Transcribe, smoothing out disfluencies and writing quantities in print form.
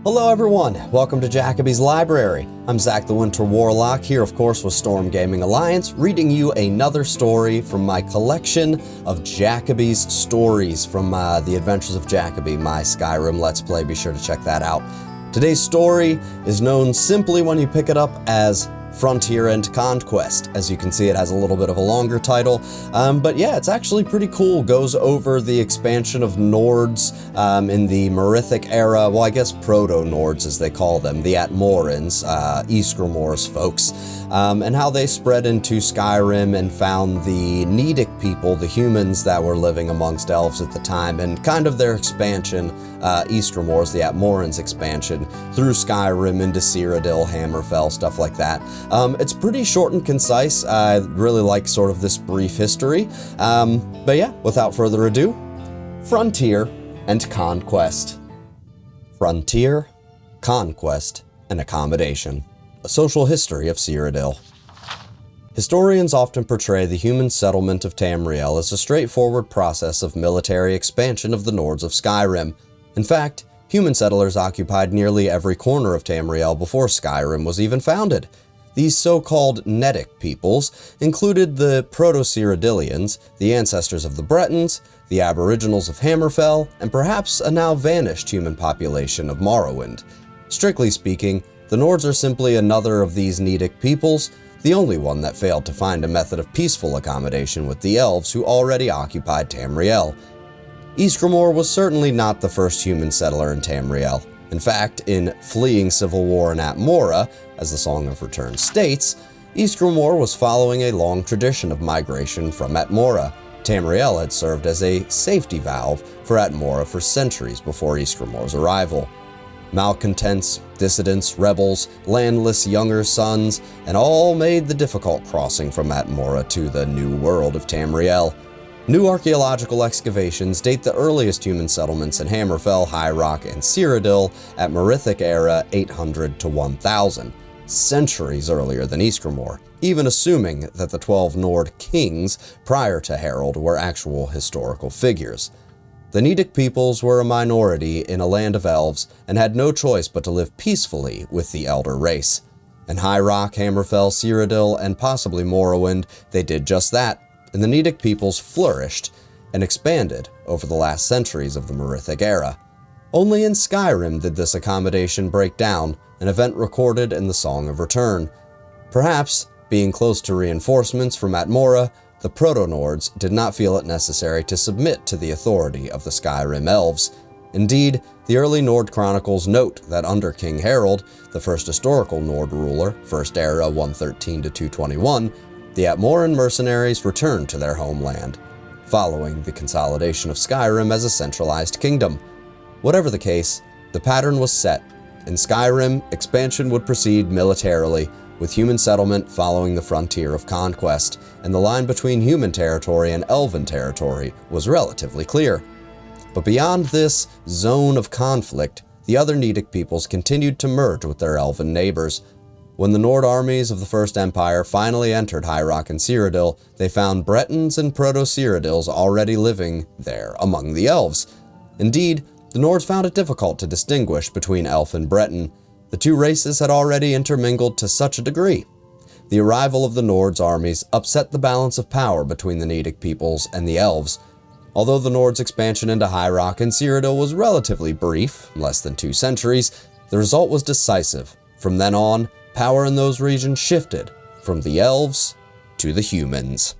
Hello everyone, welcome to Jacoby's Library. I'm Zach the Winter Warlock, here of course with Storm Gaming Alliance, reading you another story from my collection of Jacoby's stories from the Adventures of Jacoby, my Skyrim Let's Play. Be sure to check that out. Today's story is known simply when you pick it up as Frontier and Conquest. As you can see, it has a little bit of a longer title, but yeah, it's actually pretty cool. Goes over the expansion of Nords in the Merithic era, well, I guess Proto-Nords as they call them, the Atmorans, Ysgramor's folks, and how they spread into Skyrim and found the Nedic people, the humans that were living amongst elves at the time, and kind of their expansion, Ysgramor's, the Atmorans expansion, through Skyrim into Cyrodiil, Hammerfell, stuff like that. It's pretty short and concise. I really like sort of this brief history. But yeah, without further ado, Frontier and Conquest. Frontier, Conquest, and Accommodation. A social history of Cyrodiil. Historians often portray the human settlement of Tamriel as a straightforward process of military expansion of the Nords of Skyrim. In fact, human settlers occupied nearly every corner of Tamriel before Skyrim was even founded. These so-called Nedic peoples included the Proto-Cyrodiilians, the ancestors of the Bretons, the Aboriginals of Hammerfell, and perhaps a now vanished human population of Morrowind. Strictly speaking, the Nords are simply another of these Nedic peoples, the only one that failed to find a method of peaceful accommodation with the elves who already occupied Tamriel. Ysgramor was certainly not the first human settler in Tamriel. In fact, in fleeing civil war in Atmora, as the Song of Return states, Ysgramor was following a long tradition of migration from Atmora. Tamriel had served as a safety valve for Atmora for centuries before Ysgramor's arrival. Malcontents, dissidents, rebels, landless younger sons, and all made the difficult crossing from Atmora to the new world of Tamriel. New archaeological excavations date the earliest human settlements in Hammerfell, High Rock, and Cyrodiil at Merithic era 800 to 1000, centuries earlier than Ysgramor, even assuming that the 12 Nord kings prior to Harold were actual historical figures. The Nedic peoples were a minority in a land of elves and had no choice but to live peacefully with the Elder race. In High Rock, Hammerfell, Cyrodiil, and possibly Morrowind, they did just that, and the Nedic peoples flourished and expanded over the last centuries of the Merithic era. Only in Skyrim did this accommodation break down, an event recorded in the Song of Return. Perhaps, being close to reinforcements from Atmora, the Proto-Nords did not feel it necessary to submit to the authority of the Skyrim elves. Indeed, the early Nord chronicles note that under King Harold, the first historical Nord ruler, First Era 113 to 221, the Atmoran mercenaries returned to their homeland, following the consolidation of Skyrim as a centralized kingdom. Whatever the case, the pattern was set. In Skyrim, expansion would proceed militarily, with human settlement following the frontier of conquest, and the line between human territory and elven territory was relatively clear. But beyond this zone of conflict, the other Nedic peoples continued to merge with their elven neighbors. When the Nord armies of the First Empire finally entered High Rock and Cyrodiil, they found Bretons and Proto-Cyrodiils already living there among the elves. Indeed, the Nords found it difficult to distinguish between elf and Breton. The two races had already intermingled to such a degree. The arrival of the Nords' armies upset the balance of power between the Nedic peoples and the elves. Although the Nords' expansion into High Rock and Cyrodiil was relatively brief, less than 2 centuries, the result was decisive. From then on, power in those regions shifted from the elves to the humans.